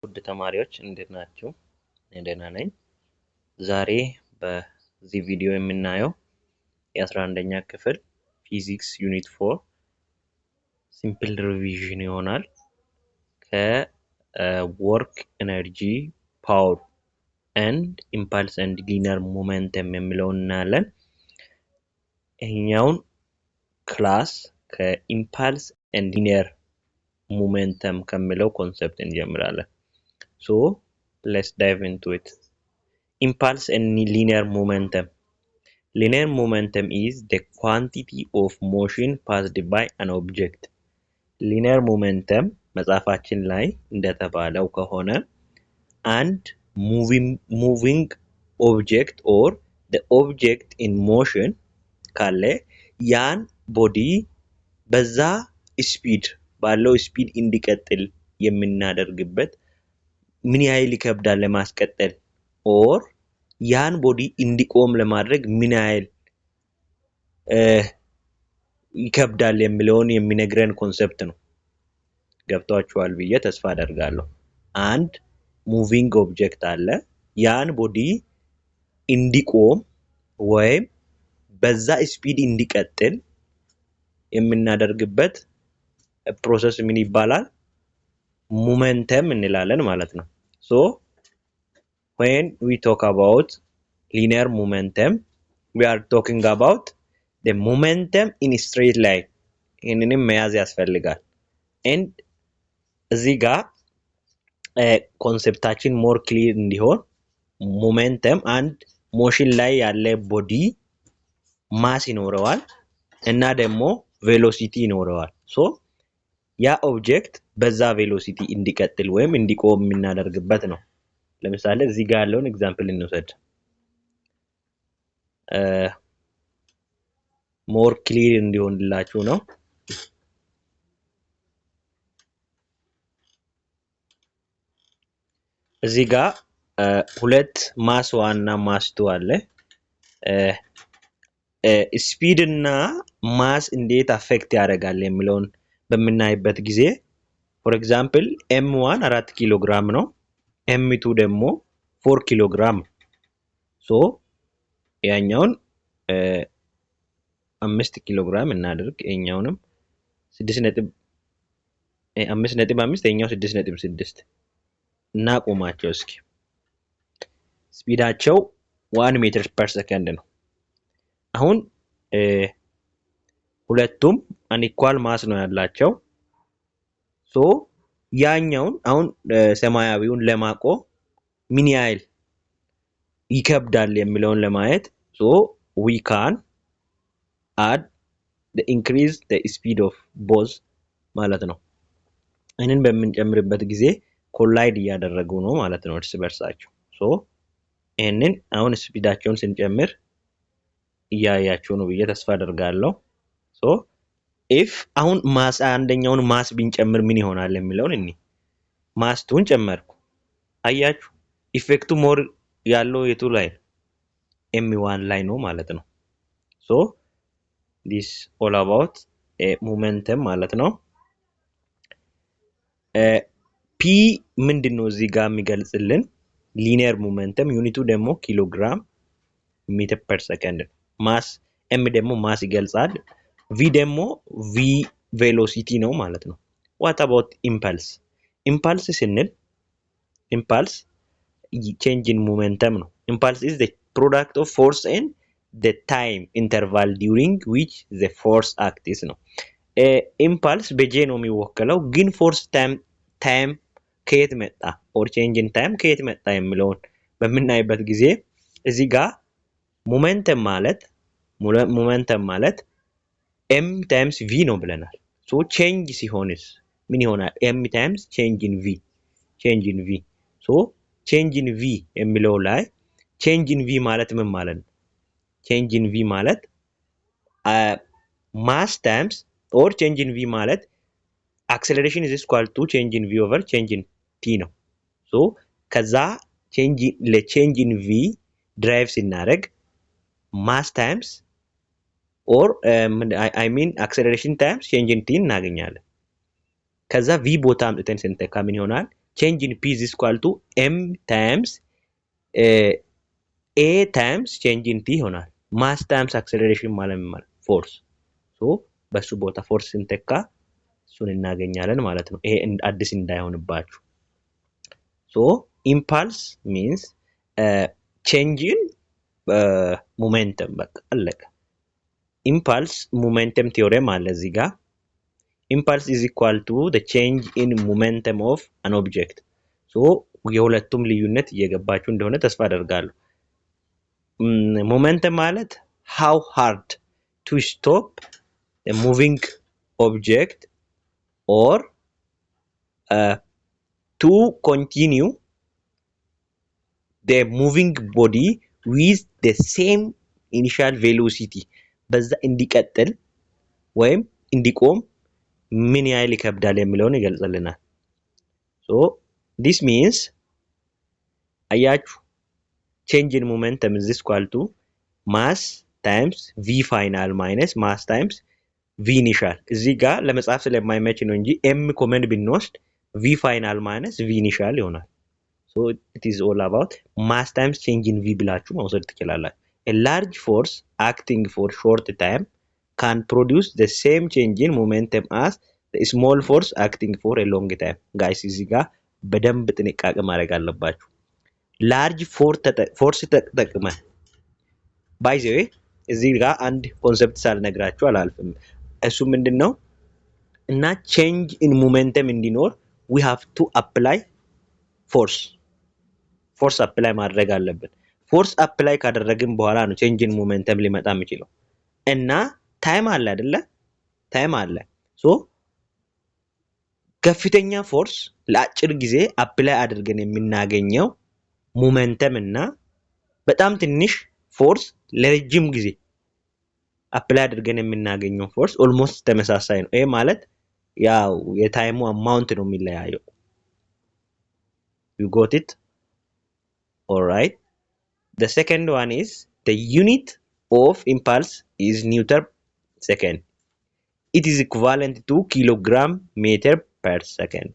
ውድ ተማሪዎች እንዴት ናችሁ? እኔ ደህና ነኝ። ዛሬ በዚህ ቪዲዮ የምናየው የ11ኛ ክፍል ፊዚክስ ዩኒት 4 ሲምፕል ሪቪዥን ይሆናል። ከወርክ ኤነርጂ ፓወር ኤንድ ኢምፐልስ ኤንድ ሊነር ሞመንተም የሚለውን እናያለን። ይሄኛውን ክላስ ከኢምፐልስ ኤንድ ሊነር momentum ከሚለው ኮንሰፕት እንጀምራለን። So let's dive into it. Impulse and linear momentum. Linear momentum is the quantity of motion passed by an object. Linear momentum መጽሐፋችን ላይ እንደተባለው ከሆነ and moving object or the object in motion ካለ ያን ቦዲ በዛ ስፒድ ባለው ስፒድ እንዲቀጥል የምናደርግበት ምን ያህል ይከብዳል ለማስቀጠል ኦር ያን ቦዲ እንዲቆም ለማድረግ ምን ያህል ይከብዳል የሚለውን የሚነግረን ኮንሰፕት ነው። ገብቷችኋል ብዬ ተስፋ አደርጋለሁ። አንድ ሙቪንግ ኦብጀክት አለ። ያን ቦዲ እንዲቆም ወይም በዛ ስፒድ እንዲቀጥል የምናደርግበት ፕሮሰስ ምን ይባላል? ሞመንተም እንላለን ማለት ነው። So when we talk about linear momentum, we are talking about the momentum in a straight line. ይህንንም መያዝ ያስፈልጋል። and እዚህ ጋር ኮንሴፕታችን ሞር ክሊር እንዲሆን ሞመንተም አንድ ሞሽን ላይ ያለ ቦዲ ማስ ይኖረዋል እና ደግሞ ቬሎሲቲ ይኖረዋል። ሶ ያ ኦብጀክት በዛ ቬሎሲቲ እንዲቀጥል ወይም እንዲቆም የምናደርግበት ነው። ለምሳሌ እዚህ ጋር ያለውን ኤግዛምፕል እንውሰድ። ሞር ክሊር እንዲሆንላችሁ ነው። እዚህ ጋር ሁለት ማስ 1 እና ማስ 2 አለ። ስፒድ እና ማስ እንዴት አፌክት ያደርጋል የሚለውን በምናይበት ጊዜ ፎር ኤግዛምፕል M1 4 ኪሎ ግራም ነው። M2 ደግሞ 4 ኪሎ ግራም። ሶ ያኛውን 5 ኪሎ ግራም እናድርግ። ያኛውንም 5.5 ያኛው 6.6 እናቆማቸው እስኪ። ስፒዳቸው 1 ሜትር ፐር ሰከንድ ነው። አሁን ሁለቱም አንኢኳል ማስ ነው ያላቸው። ሶ ያኛውን አሁን ሰማያዊውን ለማቆም ምን ያህል ይከብዳል የሚለውን ለማየት ሶ we can add the increase the speed of both ማለት ነው። ይህንን በምንጨምርበት ጊዜ ኮላይድ እያደረጉ ነው ማለት ነው እርስ በርሳቸው። ሶ ይህንን አሁን ስፒዳቸውን ስንጨምር እያያችሁ ነው ብዬ ተስፋ አደርጋለሁ። ሶ if አሁን ማስ አንደኛውን ማስ ብንጨምር ምን ይሆናል የሚለውን እኒ ማስ 2ን ጨመርኩ። አያችሁ ኢፌክቱ ሞር ያለው የቱ ላይ M1 ላይ ነው ማለት ነው። ሶ this all about momentum ማለት ነው። P ምንድነው እዚህ ጋር የሚገልጽልን? ሊኒየር ሞመንተም ዩኒቱ ደግሞ ኪሎግራም ሜትር ፐር ሰከንድ ነው። ማስ M ደግሞ ማስ ይገልጻል። V ደግሞ V ቬሎሲቲ ነው ማለት ነው። what about impulse? impulse ስንል impulse change in momentum ነው። impulse is the product of force and the time interval during which the force acts ነው። impulse በጄ ነው የሚወከለው፣ ግን ፎርስ ታይም ከየት መጣ or change in time ከየት መጣ የሚለውን በምናይበት ጊዜ እዚህ ጋር ሞመንተም ማለት m times v ነው ብለናል። ሶ ቼንጅ ሲሆንስ ምን ይሆናል? m times change in v ሶ change in v የሚለው ላይ change in v ማለት ምን ማለት ነው? change in v ማለት mass times or change in v ማለት acceleration is equal to change in v over change in t ነው። ሶ ከዛ change in v ድራይቭ ሲናደርግ mass times or I mean acceleration times change in t እናገኛለን። ከዛ v ቦታ አምጥተን ስንተካ ምን ይሆናል? change in p is equal to m times a times change in t ይሆናል። ማስ ታይምስ አክሰለሬሽን ማለት ፎርስ ሶ በሱ ቦታ ፎርስ እንተካ እሱን እናገኛለን ማለት ነው። ይሄ አዲስ እንዳይሆንባችሁ። ሶ ኢምፓልስ ሚንስ change in momentum በቃ አለቀ። ኢምፓልስ ሞሜንተም ቲዮሬም አለ እዚህ ጋር impulse is equal to the change in momentum of an object so የሁለቱም ልዩነት እየገባችሁ እንደሆነ ተስፋ አደርጋለሁ። momentum ማለት how hard to stop a moving object or to continue the moving body with the same initial velocity በዛ እንዲቀጥል ወይም እንዲቆም ምን ያህል ይከብዳል የሚለውን ይገልጽልናል። so this means አያችሁ change in momentum is equal to mass times v final minus mass times v initial እዚህ ጋር ለመጻፍ ስለማይመች ነው እንጂ m ኮመን ብንወስድ v final minus v initial ይሆናል። so it is all about mass times change in v ብላችሁ መውሰድ ትችላላችሁ። a large force acting for short time can produce the same change in momentum as the small force acting for a long time. guys እዚህ ጋር በደንብ ጥንቃቄ ማድረግ አለባችሁ። large force ተጠቅመ by the way እዚህ ጋር አንድ ኮንሰፕት ሳልነግራችሁ አላልፍም። እሱ ምንድነው? እና change in momentum እንዲኖር we have to apply force apply ማድረግ አለብን። force apply ካደረግን በኋላ ነው change in momentum ሊመጣ የሚችለው እና ታይም አለ አይደለ? ታይም አለ። ሶ ከፍተኛ ፎርስ ለአጭር ጊዜ አፕላይ አድርገን የምናገኘው ሞመንተም እና በጣም ትንሽ ፎርስ ለረጅም ጊዜ አፕላይ አድርገን የምናገኘው ፎርስ ኦልሞስት ተመሳሳይ ነው። ይሄ ማለት ያው የታይሙ አማውንት ነው የሚለያየው። you got it? all right. the second one is the unit of impulse is Newton second. it is equivalent to kilogram meter per second.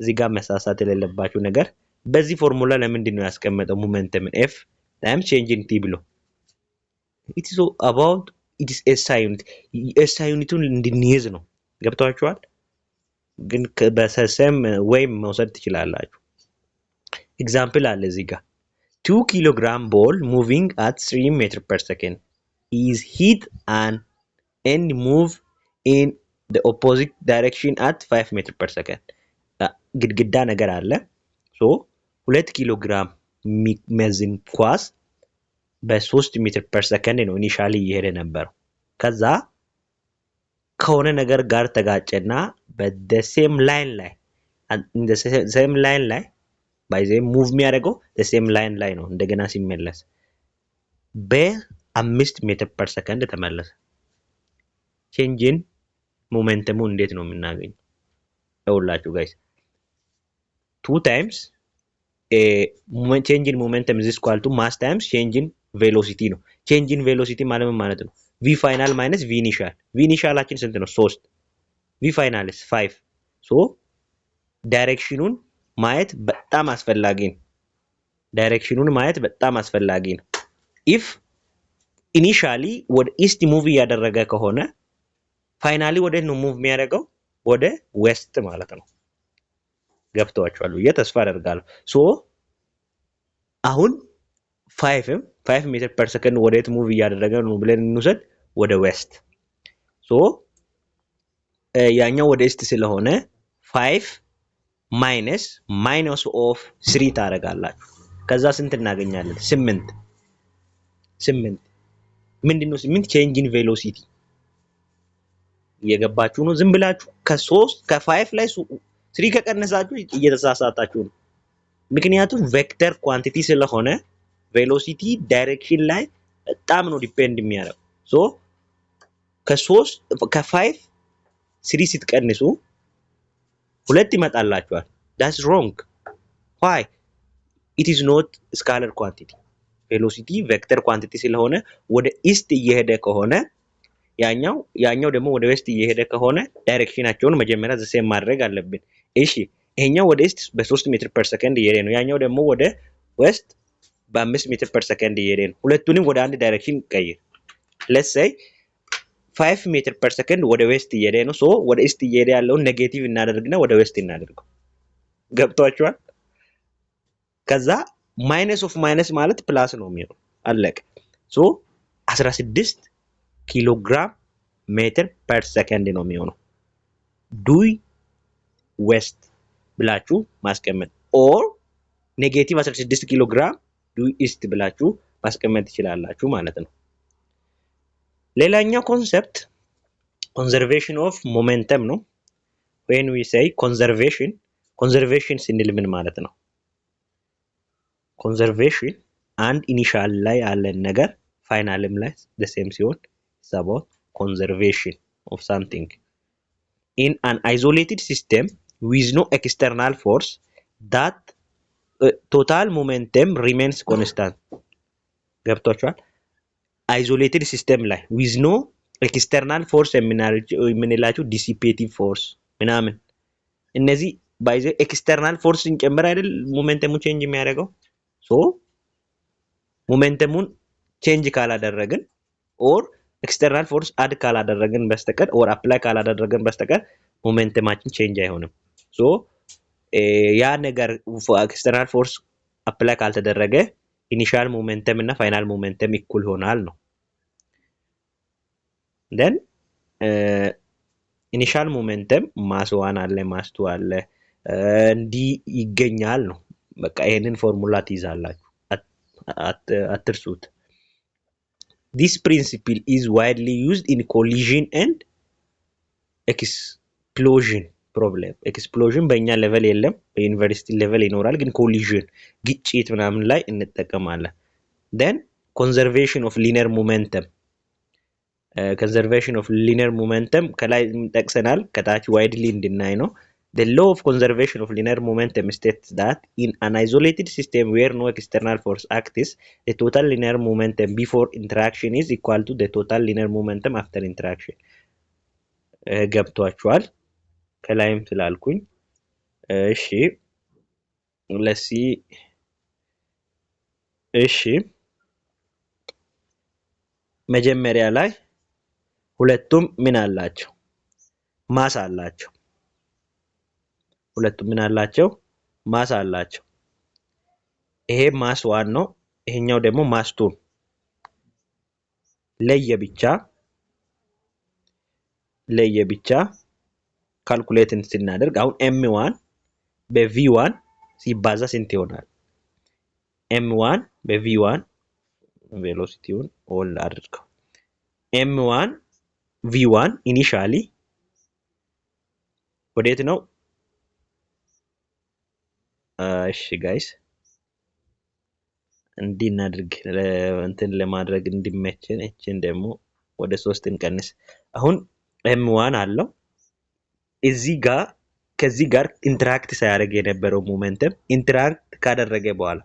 እዚህ ጋር መሳሳት የሌለባችሁ ነገር በዚህ ፎርሙላ ለምንድን ነው ያስቀመጠው ሞመንተምን f times change in t ብሎ it is about it is SI unit SI ዩኒቱን እንድንይዝ ነው። ገብታችኋል? ግን በሰሰም ወይም መውሰድ ትችላላችሁ። ኤግዛምፕል አለ እዚህ ጋር 2 kilogram ball moving at 3 meter per second is hit and move in the opposite direction at 5 meter per second. ግድግዳ ነገር አለ። ሶ 2 ኪሎ ግራም የሚመዝን ኳስ በ3 ሜትር ፐር ሰከንድ ነው ኢኒሻሊ እየሄደ ነበረው። ከዛ ከሆነ ነገር ጋር ተጋጨና በሴም ላይን ላይ ባይዘ ሙቭ የሚያደርገው ሴም ላይን ላይ ነው። እንደገና ሲመለስ በ5 ሜትር ፐር ሰከንድ ተመለሰ። ቼንጅን ሞመንተሙ እንዴት ነው የምናገኘው? ይኸውላችሁ ጋይስ 2 times change in momentum is equal to mass times change in velocity ነው። change in velocity ማለት ነው v final minus v initial v initialአችን ስንት ነው? 3 v final is 5 so ዳይሬክሽኑን ማየት በጣም አስፈላጊ ነው። if initially ወደ ኢስት ሙቭ ያደረገ ከሆነ ፋይናሊ ወደ ነው ሙቭ የሚያደርገው ወደ ዌስት ማለት ነው። ገብቷችኋል ብዬ ተስፋ አደርጋለሁ። ሶ አሁን 5 ሜትር ፐር ሰከንድ ወዴት ሙቭ እያደረገ ነው ብለን እንውሰድ፣ ወደ ዌስት። ሶ ያኛው ወደ ኢስት ስለሆነ 5 ማይነስ ኦፍ 3 ታደርጋላችሁ። ከዛ ስንት እናገኛለን? 8 ምንድነው 8? ቼንጅ ኢን ቬሎሲቲ እየገባችሁ ነው? ዝም ብላችሁ ከ5 ላይ 3 ከቀነሳችሁ እየተሳሳታችሁ ነው። ምክንያቱም ቬክተር ኳንቲቲ ስለሆነ ቬሎሲቲ ዳይሬክሽን ላይ በጣም ነው ዲፔንድ የሚያደርገው። ሶ ከ5 3 ስትቀንሱ 2 ይመጣላችኋል። that's wrong. why? it is not scalar quantity. ቬሎሲቲ ቬክተር ኳንቲቲ ስለሆነ ወደ ኢስት እየሄደ ከሆነ ያኛው ደግሞ ወደ ዌስት እየሄደ ከሆነ ዳይሬክሽናቸውን መጀመሪያ ዘሴም ማድረግ አለብን። እሺ ይሄኛው ወደ ኢስት በ3 ሜትር ፐር ሰከንድ እየሄደ ነው። ያኛው ደግሞ ወደ ዌስት በ5 ሜትር ፐር ሰከንድ እየሄደ ነው። ሁለቱንም ወደ አንድ ዳይሬክሽን ቀይር። ሌትስ ሴይ 5 ሜትር ፐር ሰከንድ ወደ ዌስት እየሄደ ነው። ሶ ወደ ኢስት እየሄደ ያለውን ኔጌቲቭ እናደርግና ወደ ዌስት እናደርገው። ገብቷችኋል? ከዛ ማይነስ ኦፍ ማይነስ ማለት ፕላስ ነው የሚሆነው። አለቀ። ሶ 16 ኪሎ ግራም ሜትር ፐር ሰከንድ ነው የሚሆነው። ዱይ ዌስት ብላችሁ ማስቀመጥ ኦር ኔጌቲቭ 16 ኪሎ ግራም ዱይ ኢስት ብላችሁ ማስቀመጥ ትችላላችሁ ማለት ነው። ሌላኛው ኮንሰፕት ኮንዘርቬሽን ኦፍ ሞሜንተም ነው። when we say ኮንዘርቬሽን ስንል ምን ማለት ነው? ኮንዘርቬሽን አንድ ኢኒሻል ላይ ያለን ነገር ፋይናልም ላይ the same ሲሆን it's about conservation of something in an isolated system with no external force that total momentum remains constant. ገብቷችኋል? አይዞሌትድ ሲስተም ላይ with no external force የምንላቸው dissipative force ምናምን እነዚህ ባይዘ ኤክስተርናል ፎርስ እንጨምር አይደል ሞሜንተሙ ቼንጅ የሚያደርገው። ሶ ሞሜንተሙን ቼንጅ ካላደረግን ኦር ኤክስተርናል ፎርስ አድ ካላደረግን በስተቀር ኦር አፕላይ ካላደረግን በስተቀር ሞሜንተማችን ቼንጅ አይሆንም። ሶ ያ ነገር ኤክስተርናል ፎርስ አፕላይ ካልተደረገ ኢኒሻል ሞሜንተም እና ፋይናል ሞሜንተም ኢኩል ይሆናል ነው። then ኢኒሻል ሞሜንተም ማስ 1 አለ ማስ 2 አለ እንዲህ ይገኛል ነው። በቃ ይሄንን ፎርሙላ ትይዛላችሁ፣ አትርሱት። This principle is widely used in collision and explosion problem. explosion በእኛ ሌቨል የለም፣ በዩኒቨርሲቲ ሌቨል ይኖራል፣ ግን ኮሊዥን ግጭት ምናምን ላይ እንጠቀማለን። then conservation of linear momentum conservation of linear momentum ከላይ ጠቅሰናል፣ ከታች widely እንድናይ ነው። The law of conservation of linear momentum states that in an isolated system where no external force acts, the total linear momentum before interaction is equal to the total linear momentum after interaction. ገብቷችኋል? ከላይም ስላልኩኝ እሺ let's see እሺ መጀመሪያ ላይ ሁለቱም ምን አላቸው? ማስ አላቸው። ሁለቱም ምን አላቸው? ማስ አላቸው። ይሄ ማስ 1 ነው፣ ይሄኛው ደግሞ ማስ 2። ለየብቻ ካልኩሌትን ስናደርግ አሁን m1 በv1 ሲባዛ ስንት ይሆናል? m1 በv1 ቬሎሲቲውን ኦል አድርገው m1 v1 ኢኒሻሊ ወዴት ነው? እሺ ጋይስ እንዲህ እናድርግ እንትን ለማድረግ እንዲመችን። እቺን ደግሞ ወደ 3 እንቀንስ። አሁን m1 አለው እዚህ ጋር ከዚህ ጋር ኢንተራክት ሳያደርግ የነበረው ሞመንተም ኢንተራክት ካደረገ በኋላ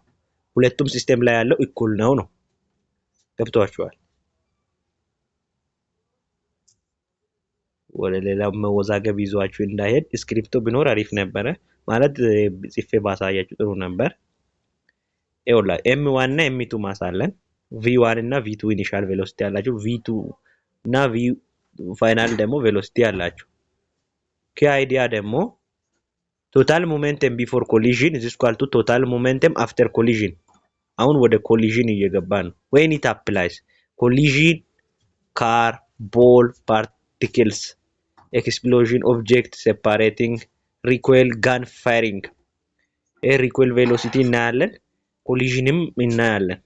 ሁለቱም ሲስተም ላይ ያለው እኩል ነው። ገብቷችኋል? ወደ ሌላው መወዛገብ ይዟችሁ እንዳይሄድ ስክሪፕቶ ቢኖር አሪፍ ነበረ። ማለት ጽፌ ባሳያችሁ ጥሩ ነበር። ይኸውላ m1 እና m2 ማስ አለን። v1 እና v2 ኢኒሻል ቬሎሲቲ አላችሁ። v2 እና v ፋይናል ደግሞ ቬሎሲቲ አላችሁ። ከአይዲያ ደግሞ ቶታል ሞሜንተም ቢፎር ኮሊዥን is equal to total momentum after collision። አሁን ወደ ኮሊዥን እየገባ ነው። when it applies collision car ball particles explosion object separating recoil gun firing recoil velocity እናያለን፣ ኮሊዥንም እናያለን።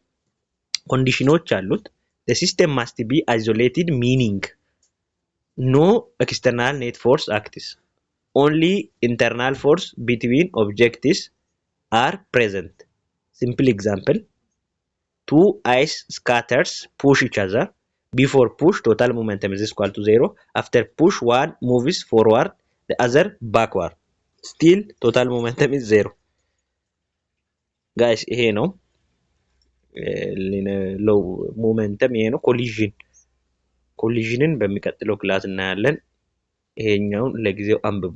ኮንዲሽኖች አሉት። the system must be isolated meaning no external net force acts, only internal force between objects are present. Simple example, two ice scatters push each other. Before push total momentum is equal to 0. After push one moves forward, the other backward. Still total momentum is 0. Guys, ይሄ ነው ሎው ሞመንተም። ይሄ ነው ኮሊዥንን በሚቀጥለው ክላስ እናያለን። ይሄኛውን ለጊዜው አንብቡ።